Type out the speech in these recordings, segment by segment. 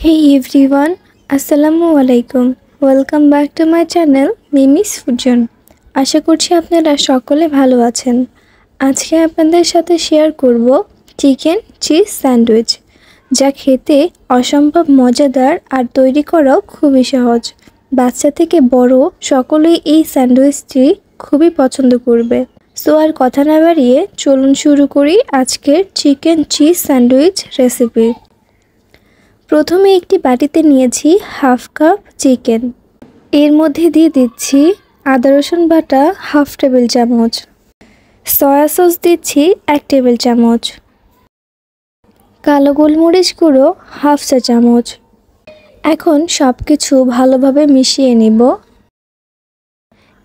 Hey everyone, Assalamu alaikum. Welcome back to my channel Mimi's Food Zone. আশা করছি আপনারা সকলে ভালো আছেন। আজকে আপনাদের সাথে শেয়ার করব চিকেন চিজ স্যান্ডউইচ, যা খেতে অসম্ভব মজাদার আর তৈরি করাও খুবই সহজ। বাচ্চা থেকে বড় সকলেই এই স্যান্ডউইচটি খুবই পছন্দ করবে। সো আর কথা না বাড়িয়ে চলুন শুরু করি আজকের চিকেন চিজ স্যান্ডউইচ রেসিপি। প্রথমে একটি বাটিতে নিয়েছি হাফ কাপ চিকেন। এর মধ্যে দিয়ে দিচ্ছি আদা রসুন বাটা হাফ টেবিল চামচ, সয়া সস দিচ্ছি 1 টেবিল চামচ, কালো গোলমরিচ গুঁড়ো হাফ চা চামচ। এখন সব কিছু ভালোভাবে মিশিয়ে নিব।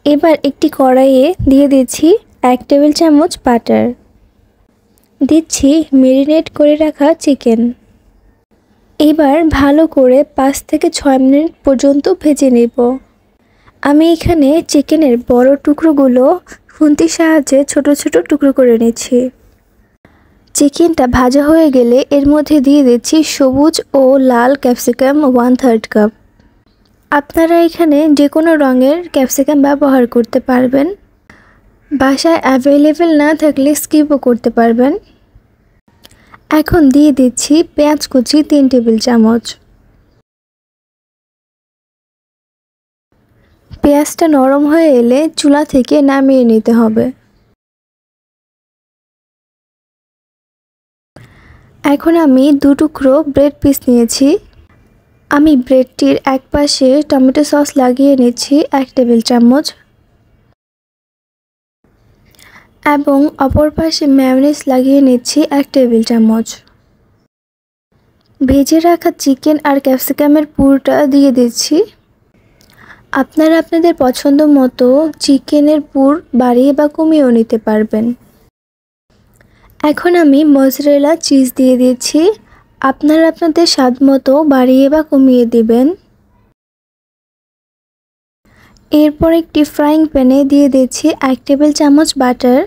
এবার একটি কড়াইয়ে দিয়ে দিচ্ছি 1 টেবিল চামচ বাটার, দিচ্ছি ম্যারিনেট করে রাখা চিকেন। এবার ভালো করে 5 থেকে 6 মিনিট পর্যন্ত ভেজে নেব। আমি এখানে চিকেনের বড় টুকরোগুলো খুন্তির সাহায্যে ছোট ছোট টুকরো করে নিচ্ছি। চিকেনটা ভাজা হয়ে গেলে এর মধ্যে দিয়ে দিচ্ছি সবুজ ও লাল ক্যাপসিকাম 1/3 কাপ। আপনারা এখানে যে কোনো রঙের ক্যাপসিকাম ব্যবহার করতে পারবেন। বাসায় অ্যাভেলেবেল না থাকলে স্কিপও করতে পারবেন। এখন দিয়ে দিচ্ছি পেঁয়াজ কুচি 3 টেবিল চামচ। পেঁয়াজটা নরম হয়ে এলে চুলা থেকে নামিয়ে নিতে হবে। এখন আমি 2 টুকরো ব্রেড পিস নিয়েছি। আমি ব্রেডটির এক পাশে টমেটো সস লাগিয়ে নিচ্ছি 1 টেবিল চামচ এবং অপর পাশে মেয়োনিজ লাগিয়ে নিচ্ছি 1 টেবিল চামচ। ভেজে রাখা চিকেন আর ক্যাপসিকামের পুরটা দিয়ে দিচ্ছি। আপনারা আপনাদের পছন্দ মতো চিকেনের পুর বাড়িয়ে বা কমিয়েও নিতে পারবেন। এখন আমি মজরেলা চিজ দিয়ে দিচ্ছি। আপনারা আপনাদের স্বাদ মতো বাড়িয়ে বা কমিয়ে দিবেন। এরপর একটি ফ্রাইং প্যানে দিয়ে দিচ্ছি 1 টেবিল চামচ বাটার।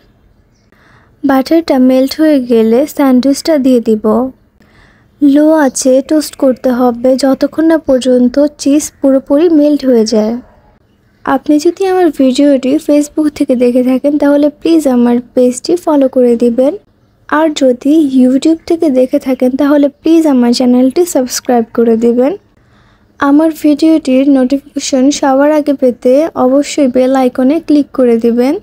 বাটারটা মেল্ট হয়ে গেলে স্যান্ডউইচটা দিয়ে দিব। লো আঁচে টোস্ট করতে হবে যতক্ষণ না পর্যন্ত চিজ পুরোপুরি মেল্ট হয়ে যায়। আপনি যদি আমার ভিডিওটি ফেসবুক থেকে দেখে থাকেন তাহলে প্লিজ আমার পেজটি ফলো করে দিবেন। আর যদি ইউটিউব থেকে দেখে থাকেন তাহলে প্লিজ আমার চ্যানেলটি সাবস্ক্রাইব করে দিবেন। আমার ভিডিওটির নোটিফিকেশন সবার আগে পেতে অবশ্যই বেল আইকনে ক্লিক করে দিবেন।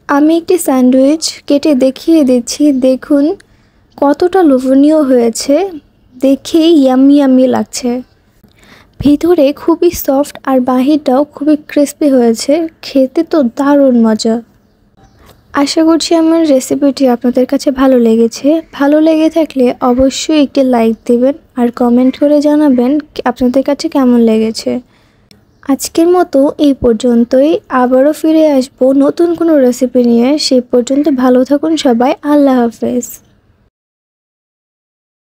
আমি একটি স্যান্ডউইচ কেটে দেখিয়ে দিচ্ছি। দেখুন কতটা লোভনীয় হয়েছে, দেখেই ইয়াম্মি ইয়াম্মি লাগছে। ভিতরে খুবই সফট আর বাহিরটাও খুবই ক্রিস্পি হয়েছে। খেতে তো দারুণ মজা। আশা করছি আমার রেসিপিটি আপনাদের কাছে ভালো লেগেছে। ভালো লেগে থাকলে অবশ্যই একটি লাইক দেবেন আর কমেন্ট করে জানাবেন আপনাদের কাছে কেমন লেগেছে। আজকের মতো এই পর্যন্তই। আবারও ফিরে আসবো নতুন কোনো রেসিপি নিয়ে। সেই পর্যন্ত ভালো থাকুন সবাই। আল্লাহ হাফেজ।